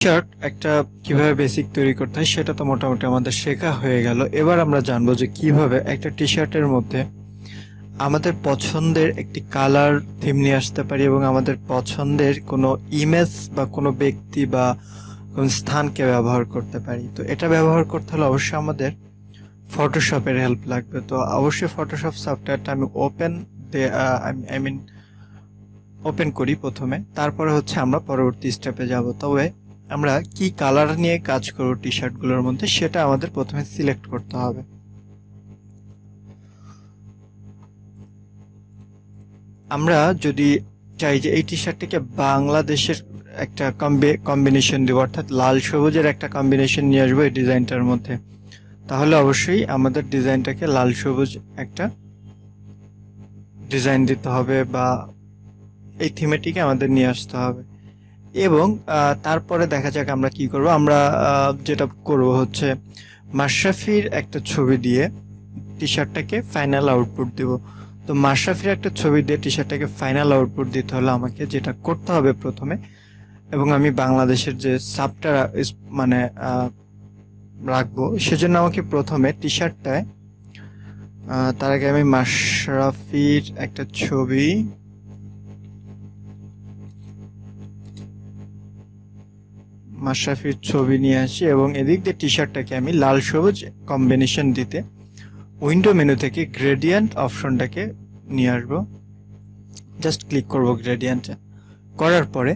Shirt একটা কিভাবে basic তৈরি করতে হয় সেটা তো মোটামুটি আমাদের শেখা হয়ে গেল। এবার আমরা জানবো যে কিভাবে একটা টি শার্টের মধ্যে আমাদের পছন্দের একটি কালার থিম নিয়ে আসতে পারি এবং আমাদের পছন্দের কোনো ইমেজ বা কোনো ব্যক্তি বা কোন স্থানকে ব্যবহার করতে পারি। তো এটা ব্যবহার করতে হলে অবশ্যই আমাদের ফটোশপের হেল্প লাগবে। তো অবশ্যই ফটোশপ সফটওয়্যারটা আমি ওপেন করি প্রথমে, তারপরে হচ্ছে আমরা পরবর্তী স্টেপে যাব। তবে আমরা কি কালার নিয়ে কাজ করব টি শার্টগুলোর মধ্যে সেটা আমাদের প্রথমে সিলেক্ট করতে হবে। আমরা যদি চাই যে এই টি শার্টটিকে বাংলাদেশের একটা কম্বিনেশন দিব, অর্থাৎ লাল সবুজের একটা কম্বিনেশন নিয়ে আসবো এই ডিজাইনটার মধ্যে, তাহলে অবশ্যই আমাদের ডিজাইনটাকে লাল সবুজ একটা ডিজাইন দিতে হবে বা এই থিমেটিকে আমাদের নিয়ে আসতে হবে। এবং তারপরে দেখা যাক আমরা কি করব। আমরা যেটা করব হচ্ছে মাশরাফির একটা ছবি দিয়ে টি শার্টটাকে ফাইনাল আউটপুট দেব। তো মাশরাফির একটা ছবি দিয়ে টি শার্টটাকে ফাইনাল আউটপুট দিতে হলে আমাকে যেটা করতে হবে প্রথমে, এবং আমি বাংলাদেশের যে সাবটা মানে রাখবো, সেজন্য আমাকে প্রথমে টি শার্টটায় তার আগে আমি মাশরাফির একটা ছবি নিয়ে আসি এবং এদিক দিয়ে টি শার্টটাকে আমি লাল সবুজ কম্বিনেশন দিতে উইন্ডো মেনু থেকে গ্রেডিয়েন্ট অপশনটাকে নিয়ে আসবো। জাস্ট ক্লিক করব গ্রেডিয়েন্টে। করার পরে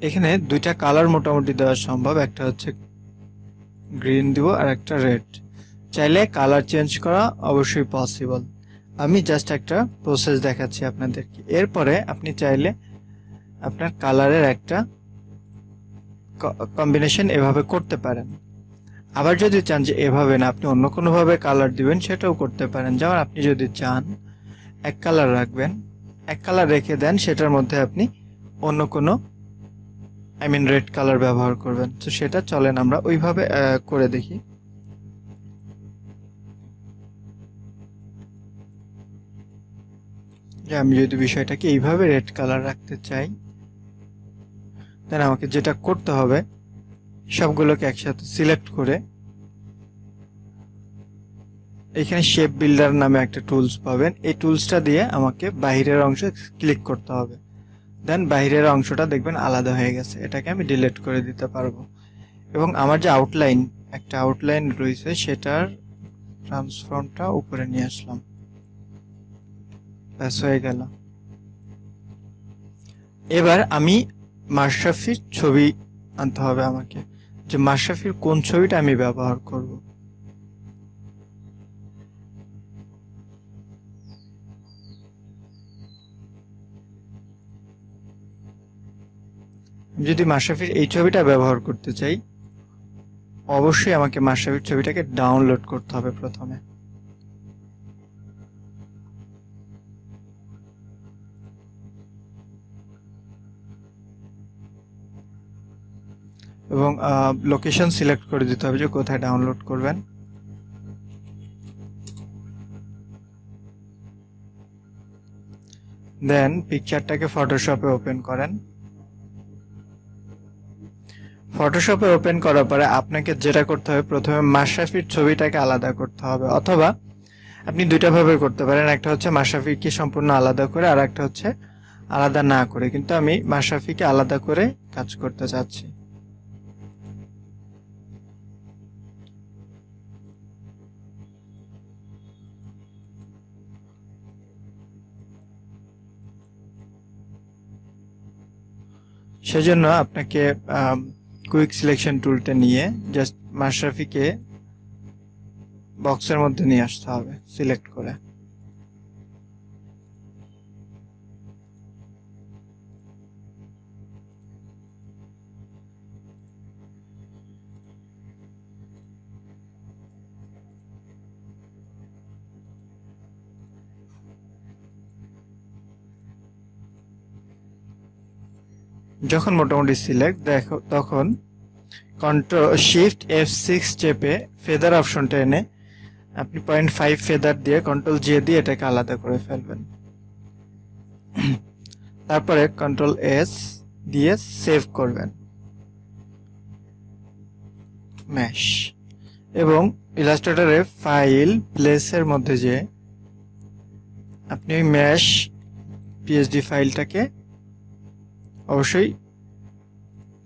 এখানে দুইটা কালার মোটামুটি দেওয়া সম্ভব, একটা হচ্ছে গ্রিন দিব আর একটা রেড। চাইলে কালার চেঞ্জ করা অবশ্যই পসিবল। আমি জাস্ট একটা প্রসেস দেখাচ্ছি আপনাদেরকে। এরপরে আপনি চাইলে আপনার কালারের একটা কম্বিনেশন এভাবে করতে পারেন। আবার যদি চান যে এভাবে না, আপনি অন্য কোনোভাবে কালার দিবেন, সেটাও করতে পারেন। যেমন আপনি যদি চান এক কালার রাখবেন, এক কালার রেখে দেন, সেটার মধ্যে আপনি অন্য কোনো রেড কালার ব্যবহার করবেন। তো সেটা চলেন আমরা ওইভাবে করে দেখি। যে আমি যদি বিষয়টাকে এইভাবে রেড কালার রাখতে চাই, দেন আমাকে যেটা করতে হবে সবগুলোকে একসাথে সিলেক্ট করে এখানে শেপ বিল্ডার নামে একটা টুলস পাবেন। এই টুলসটা দিয়ে আমাকে বাইরের অংশে ক্লিক করতে হবে। দেন বাইরের অংশটা দেখবেন আলাদা হয়ে গেছে, এটাকে আমি ডিলিট করে দিতে পারবো। এবং আমার যে একটা আউটলাইন রয়েছে সেটার ট্রান্সফর্মটা উপরে নিয়ে আসলাম, ব্যাস হয়ে গেল। এবার আমি মাশরাফির ছবি আনতে হবে আমাকে, যে মাশরাফির কোন ছবিটা আমি ব্যবহার করব। যদি মাশরাফির এই ছবিটা ব্যবহার করতে চাই, অবশ্যই আমাকে মাশরাফির ছবিটাকে ডাউনলোড করতে হবে প্রথমে। এবং লোকেশন সিলেক্ট করে দিতে হবে যে কোথায় ডাউনলোড করবেন। দেন পিকচারটাকে ফটোশপে ওপেন করেন। ফটোশপে ওপেন করার পরে আপনাকে যেটা করতে হবে, প্রথমে মাশরাফির ছবিটাকে আলাদা করতে হবে, অথবা আপনি দুইটা ভাবে করতে পারেন। একটা হচ্ছে মাশরাফিকে সম্পূর্ণ আলাদা করে, আর একটা হচ্ছে আলাদা না করে। কিন্তু আমি মাশরাফিকে আলাদা করে কাজ করতে চাচ্ছি। সেজন্য আপনাকে কুইক সিলেকশন টুলটা নিয়ে জাস্ট মাশরাফিকে বক্সের মধ্যে নিয়ে আসতে হবে সিলেক্ট করে। যখন মোটামুটি সিলেক্ট দেখো, তখন Shift+F6 চেপে ফেদার অপশনটা এনে আপনি 0.5 ফেদার দিয়ে Ctrl+J দিয়ে এটাকে আলাদা করে ফেলবেন। তারপরে Ctrl+S দিয়ে সেভ করবেন। ম্যাশ এবং ইলাস্ট্রেটরে ফাইল প্লেসের মধ্যে যে আপনি ওই ম্যাশ পিএসডি ফাইলটাকে অবশ্যই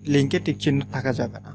লিঙ্কে টিক চিহ্ন থাকা যাবে না,